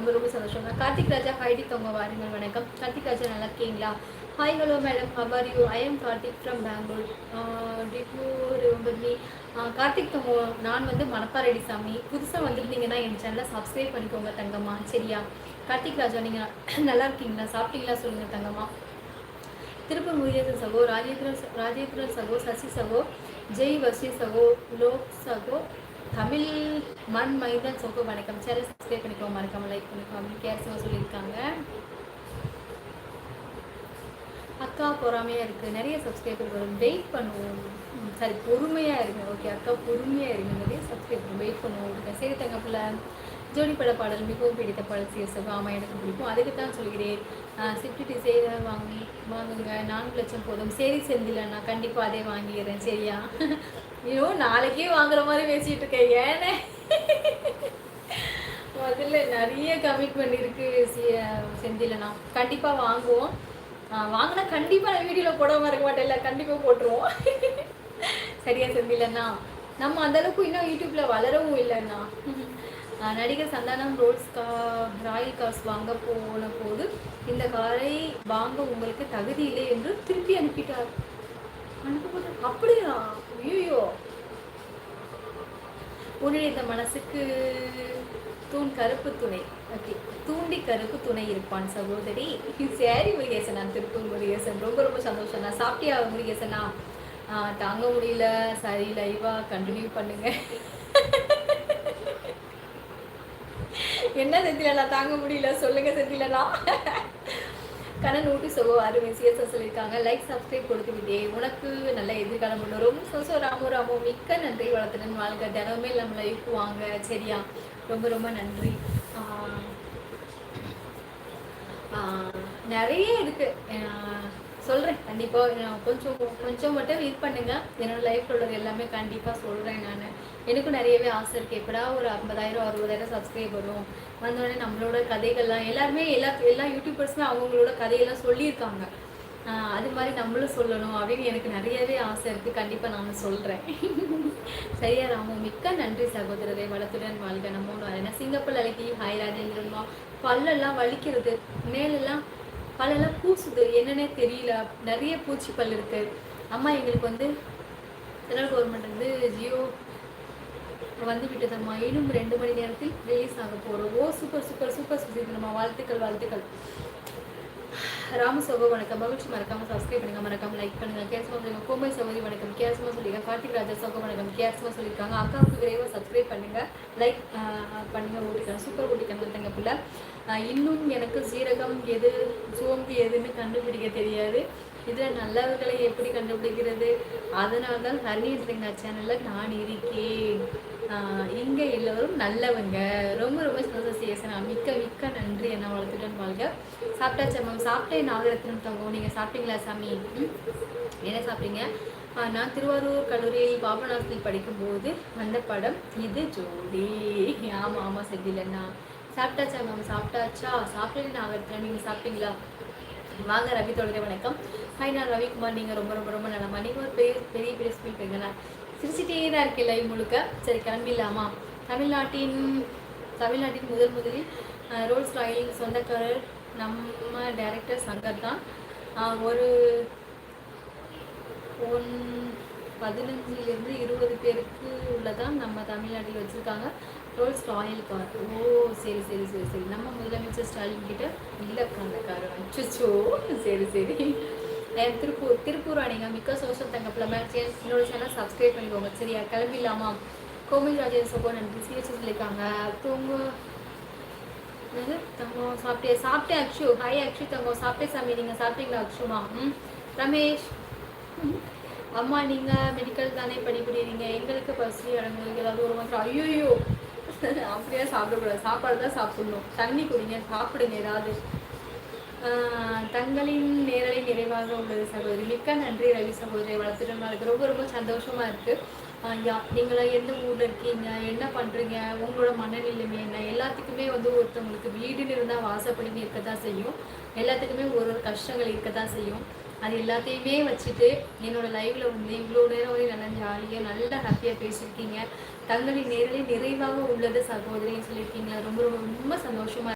ரொம்ப ரொம்ப சந்தோஷம். கார்த்திக் ராஜா ஹைடி தொங்க வாருங்கள். வணக்கம் கார்த்திக் ராஜா, நல்லா இருக்கீங்களா? Hi hello madam, how are you? I am Karthik from Bangalore. Karthik தொங்கோ, நான் வந்து மணப்பாரடி சாமி. புதுசாக வந்திருந்தீங்கன்னா என் சேனலை சப்ஸ்கிரைப் பண்ணிக்கோங்க தங்கம்மா, சரியா? கார்த்திக் ராஜா, நீங்கள் நல்லா இருக்கீங்களா? சாப்பிட்டீங்களா சொல்லுங்கள் தங்கம்மா. திருப்பூர் முருகேசன் சகோ, ராஜேந்திரன் சகோ, சசி சகோ, ஜெய் வசி சகோ, லோக் சகோ, தமிழ் மண் மைதன் சகோ, வணக்கம். சேனல் சப்ஸ்கிரைப் பண்ணிக்கோங்க, மறக்காம லைக் பண்ணிக்கோங்க. கேர்ஸமாக சொல்லியிருக்காங்க. அக்கா பொறாமையாக இருக்குது, நிறைய சப்ஸ்கிரைபர் வரும், வெயிட் பண்ணுவோம். சரி, பொறுமையாக இருங்க. ஓகே அக்கா, பொறுமையாக இருங்க, நிறைய சப்ஸ்கிரைபர் வெயிட் பண்ணுவோம். சரி தங்கப்பில், ஜோடிப்பட பாடல் மிகவும் பிடித்த பாடல் சிஎஸ்எஃப். ஆமாம், எனக்கு பிடிக்கும், அதுக்கு தான் சொல்கிறேன். சிப்டி செய்த வாங்குங்க, 4 லட்சம் போதும். சரி செந்தில், நான் கண்டிப்பாக அதே வாங்கிடுறேன், சரியா? ஐயோ, நாளைக்கே வாங்குற மாதிரி பேசிகிட்டு இருக்கேன், ஏன்னே முதல்ல நிறைய கமிட்மெண்ட் இருக்குது செந்திலண்ணா. கண்டிப்பாக வாங்குவோம். வாங்கினா கண்டிப்பாக நான் வீடியோவில் போடாமல் இருக்க மாட்டேன்ல, கண்டிப்பாக போட்டுருவோம். சரியா செந்திலண்ணா? நம்ம அந்தளவுக்கு இன்னும் யூடியூப்பில் வளரவும் இல்லைண்ணா. நடிகர் சந்தானம் ராயல் கார்ஸ் வாங்க போன போது இந்த காரை வாங்க உங்களுக்கு தகுதி இல்லை என்று திருப்பி அனுப்பிட்டார். அப்படியா? ஐயோ, உன்னுடைய இந்த மனசுக்கு கருப்பு துணை, ஓகே, தூண்டி கருப்பு துணை இருப்பான் சகோதரி. சரி முருகேசன், நான் திருப்பூர் முருகேசன், ரொம்ப ரொம்ப சந்தோஷம். நான் சாப்பிட்டியா முருகேசனா? தாங்க முடியல. சரி, லைவா கண்டினியூ பண்ணுங்க. என்ன செந்திலா, தாங்க முடியல சொல்லுங்க செந்திலா. கண்ணன் ஊட்டி சகோ, அருமை சிஎஸ்எஸ் சொல்லியிருக்காங்க. லைக் சப்ஸ்கிரைப் கொடுத்து விட்டே, உனக்கு நல்ல எதிர்காலம் உண்டு. ரொம்ப ராமோ மிக்க நன்றி. வளர்த்துடன் வாழ்க, தினமே நம்ம லைஃப் வாங்க, சரியா? ரொம்ப ரொம்ப நன்றி. நிறைய இருக்கு, சொல்கிறேன் கண்டிப்பாக. கொஞ்சம் மட்டும் வெயிட் பண்ணுங்க. என்னோட லைஃப்ல உள்ளது எல்லாமே கண்டிப்பாக சொல்கிறேன். நான் எனக்கும் நிறையவே ஆசை இருக்குது. எப்படா ஒரு 50,000 60,000 சப்ஸ்கிரைப் வரும், வந்தோடனே நம்மளோட கதைகள்லாம் எல்லாருமே எல்லா யூடியூபர்ஸுமே அவங்களோட கதையெல்லாம் சொல்லியிருக்காங்க. அது மாதிரி நம்மளும் சொல்லணும் அப்படின்னு எனக்கு நிறையவே ஆசை இருக்குது. கண்டிப்பாக நான் சொல்கிறேன். சரியா ராமு, மிக்க நன்றி சகோதரரை. வளத்துடன் வாழ்க. நம்ம என்ன சிங்கப்பூர் அழகி, ஹாய் ராஜேந்திரன்மா. பல்லெல்லாம் வலிக்கிறது, மேலெல்லாம் பல்லெல்லாம் பூசுது, என்னன்னே தெரியல. நிறைய பூச்சி பல் இருக்கு. அம்மா, எங்களுக்கு வந்து சென்ட்ரல் கவர்மெண்ட் வந்து ஜியோ வந்து விட்டதம்மா. இன்னும் 2 மணி நேரத்தில் ரிலீஸ் ஆக போகிறோம். ஓ, சூப்பர் சூப்பர் சூப்பர் சுசிதம்மா, வாழ்த்துக்கள். ராமு சகோ, வணக்கம். மகிழ்ச்சி, மறக்காம சப்ஸ்கிரைப் பண்ணுங்க, மறக்காம லைக் பண்ணுங்க. கேர்ஸ்மா சொல்லுங்க. கோமை சகோதரி, வணக்கம். கேர்ஸ்மா சொல்லியிருக்காங்க. கார்த்திக் ராஜா சகோ, வணக்கம். கேர்ஸ்மா சொல்லியிருக்காங்க. அக்காவுக்கு விரைவாக சப்ஸ்கிரைப் பண்ணுங்க, லைக் பண்ணுங்க. ஓட்டிக்கலாம், சூப்பர் ஓட்டிக்கலாம் தங்க பிள்ளை. இன்னும் எனக்கு சீரகம் எது சோம்பு எதுன்னு கண்டுபிடிக்க தெரியாது. இதில் நல்லவர்களை எப்படி கண்டுபிடிக்கிறது? அதனால தான் ஹரிணி சேனலில் நான் இருக்கேன். இங்கே எல்லோரும் நல்லவங்க. ரொம்ப ரொம்ப சந்தோஷம். மிக்க நன்றி. என்ன வளர்த்துட்டு வாழ்க. சாப்பிட்டாச்சா மேம்? சாப்பிட்டேன் நாகரத்னம் தங்கம். நீங்கள் சாப்பிட்டீங்களா சாமி? என்ன சாப்பிட்டீங்க? நான் திருவாரூர் கல்லூரியில் பாபநாசத்தில் படிக்கும்போது வந்த படம் இது ஜோடி. ஆமாம் செந்திலண்ணா. சாப்பிட்டாச்சா மேம்? சாப்பிட்டேன் நாகரத்னம். நீங்கள் சாப்பிட்டீங்களா? வாங்க ரவி தோழரே, வணக்கம். ஹாய், நான் ரவிக்குமார். நீங்கள் ரொம்ப ரொம்ப ரொம்ப நல்லமா. நீங்கள் ஒரு பெரிய ஸ்பீட் பெருங்கண்ணா. சிரிச்சிட்டே தான் இருக்கேன் லைவ் முழுக்க. சரி, கிளம்பிடலாமா? தமிழ்நாட்டின் முதலில் ரோல்ஸ் ராயில் சொந்தக்காரர் நம்ம டைரக்டர் சங்கர் தான். ஒரு 15 to 20 பேருக்கு உள்ளதான் நம்ம தமிழ்நாட்டில் வச்சுருக்காங்க ரோல்ஸ் ராயல் கார். ஓ, சரி. நம்ம முதலமைச்சர் ஸ்டாலின் கிட்ட இல்லை அந்த கார். அச்சோ, சரி. திருப்பூர் அணிங்க. மிக்க சோஷல் தங்கப்பில் என்னோட சேனல் சப்ஸ்கிரைப் பண்ணிக்கோங்க, சரியா? கிளம்பிடலாமா? கோமல் ராஜேஷ் சகோ, நன்றி. சிஎஸ் சொல்லியிருக்காங்க. தங்கம் சாப்பிட்டேன் அக்ஷு. ஹாய் அக்ஷு தங்கம். சாப்பிட்டேன் சாமி. நீங்கள் சாப்பிட்டீங்களா அக்ஷுமா? ரமேஷ், அம்மா நீங்கள் மெடிக்கல் தானே படிக்கிறீங்க, எங்களுக்கு பசி அடங்கு ஏதாவது ஒரு மாத்திரம். ஐயோ, அப்படியே சாப்பிடக்கூடாது, சாப்பாடு தான் சாப்பிடணும். தண்ணி குடிங்க, சாப்பிடுங்க ஏதாவது. தங்களின் நேரலை நிறைவாக உள்ளது சகோதரி. மிக்க நன்றி ரவி சகோதரி. வளர்த்துட்டு ரொம்ப ரொம்ப சந்தோஷமாக இருக்குது. நீங்களாம் எந்த ஊரில் இருக்கீங்க, என்ன பண்ணுறீங்க, உங்களோட மனநிலைமை என்ன? எல்லாத்துக்குமே வந்து ஒருத்தவங்களுக்கு வீடுன்னு இருந்தால் வாசப்படின்னு இருக்க தான் செய்யும். எல்லாத்துக்குமே ஒரு கஷ்டங்கள் இருக்க தான் செய்யும். அது எல்லாத்தையுமே வச்சுட்டு என்னோட லைவ்ல வந்து இவ்வளோ நேரம் வந்து நல்லா ஜாலியாக நல்லா ஹாப்பியாக பேசியிருக்கீங்க. தங்களின் நேரலை நிறைவாக உள்ளது சகோதரின்னு சொல்லியிருக்கீங்களா? ரொம்ப ரொம்ப ரொம்ப சந்தோஷமாக